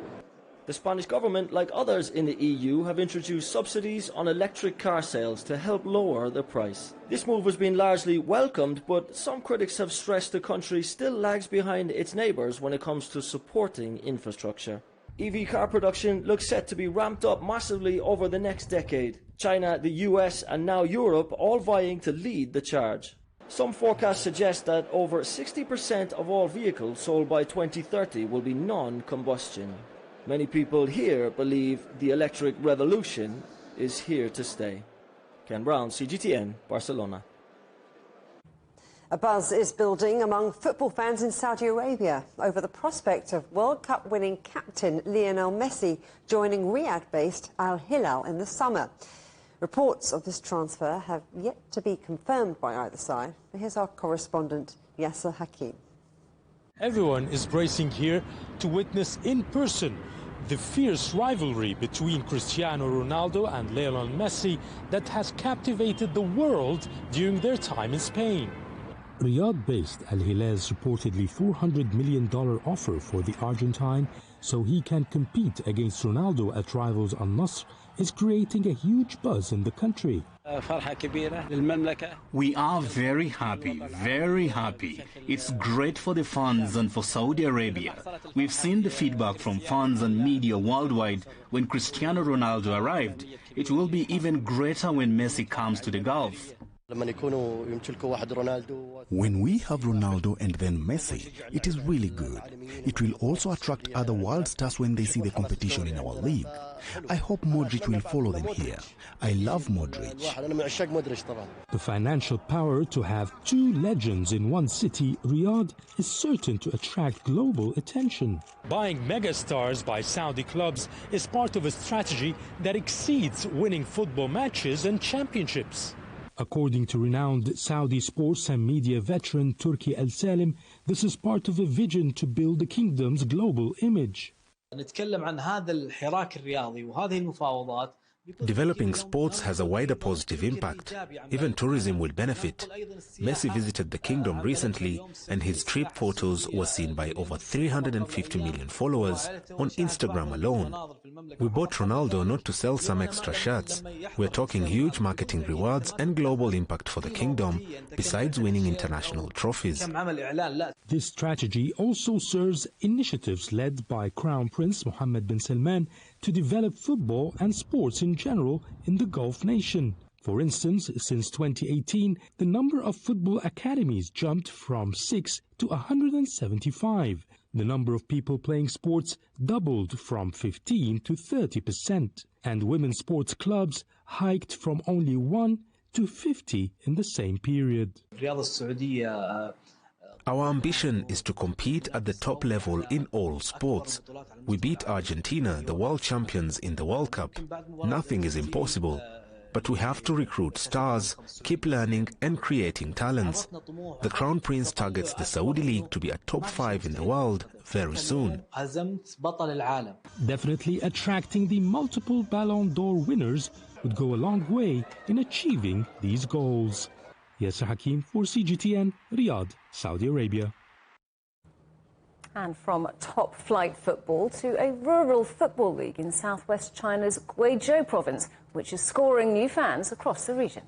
The Spanish government, like others in the EU, have introduced subsidies on electric car sales to help lower the price. This move has been largely welcomed, but some critics have stressed the country still lags behind its neighbours when it comes to supporting infrastructure. EV car production looks set to be ramped up massively over the next decade. China, the US and now Europe all vying to lead the charge. Some forecasts suggest that over 60% of all vehicles sold by 2030 will be non-combustion. Many people here believe the electric revolution is here to stay. Ken Brown, CGTN, Barcelona. A buzz is building among football fans in Saudi Arabia over the prospect of World Cup winning captain Lionel Messi joining Riyadh-based Al Hilal in the summer. Reports of this transfer have yet to be confirmed by either side. But here's our correspondent, Yasser Hakim. Everyone is bracing here to witness in person the fierce rivalry between Cristiano Ronaldo and Lionel Messi that has captivated the world during their time in Spain. Riyadh-based Al Hilal's reportedly $400 million offer for the Argentine so he can compete against Ronaldo at rivals Al Nassr is creating a huge buzz in the country. We are very happy, very happy. It's great for the fans and for Saudi Arabia. We've seen the feedback from fans and media worldwide when Cristiano Ronaldo arrived. It will be even greater when Messi comes to the Gulf. When we have Ronaldo and then Messi, it is really good. It will also attract other world stars when they see the competition in our league. I hope Modric will follow them here. I love Modric. The financial power to have two legends in one city, Riyadh, is certain to attract global attention. Buying megastars by Saudi clubs is part of a strategy that exceeds winning football matches and championships. According to renowned Saudi sports and media veteran Turki Al Salim, this is part of a vision to build the kingdom's global image. Developing sports has a wider positive impact. Even tourism will benefit. Messi visited the kingdom recently and his trip photos were seen by over 350 million followers on Instagram alone. We bought Ronaldo not to sell some extra shirts. We're talking huge marketing rewards and global impact for the kingdom, besides winning international trophies. This strategy also serves initiatives led by Crown Prince Mohammed bin Salman to develop football and sports in general in the Gulf nation. For instance, since 2018, the number of football academies jumped from 6 to 175. The number of people playing sports doubled from 15 to 30%, and women's sports clubs hiked from only 1 to 50 in the same period. Our ambition is to compete at the top level in all sports. We beat Argentina, the world champions, in the World Cup. Nothing is impossible. But we have to recruit stars, keep learning and creating talents. The Crown Prince targets the Saudi League to be a top 5 in the world very soon. Definitely attracting the multiple Ballon d'Or winners would go a long way in achieving these goals. Yasser Hakim for CGTN, Riyadh, Saudi Arabia. And from top flight football to a rural football league in southwest China's Guizhou province, which is scoring new fans across the region.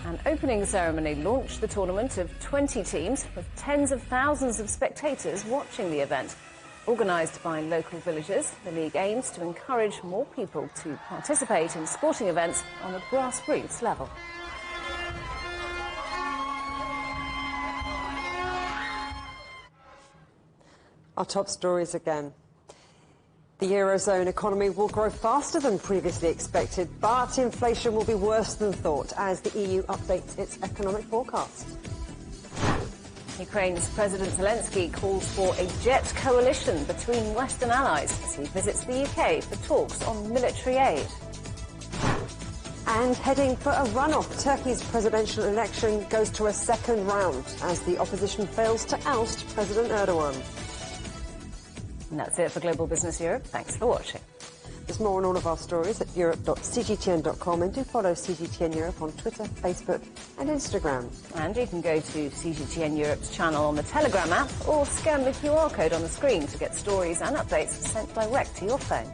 An opening ceremony launched the tournament of 20 teams, with tens of thousands of spectators watching the event. Organised by local villagers, the league aims to encourage more people to participate in sporting events on a grassroots level. Our top stories again. The Eurozone economy will grow faster than previously expected, but inflation will be worse than thought as the EU updates its economic forecast. Ukraine's President Zelensky calls for a jet coalition between Western allies as he visits the UK for talks on military aid. And heading for a runoff, Turkey's presidential election goes to a second round as the opposition fails to oust President Erdogan. And that's it for Global Business Europe. Thanks for watching. There's more on all of our stories at europe.cgtn.com, and do follow CGTN Europe on Twitter, Facebook and Instagram. And you can go to CGTN Europe's channel on the Telegram app or scan the QR code on the screen to get stories and updates sent direct to your phone.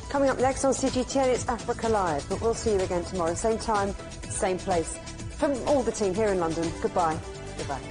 Coming up next on CGTN, it's Africa Live, but we'll see you again tomorrow, same time, same place. From all the team here in London, goodbye. Goodbye.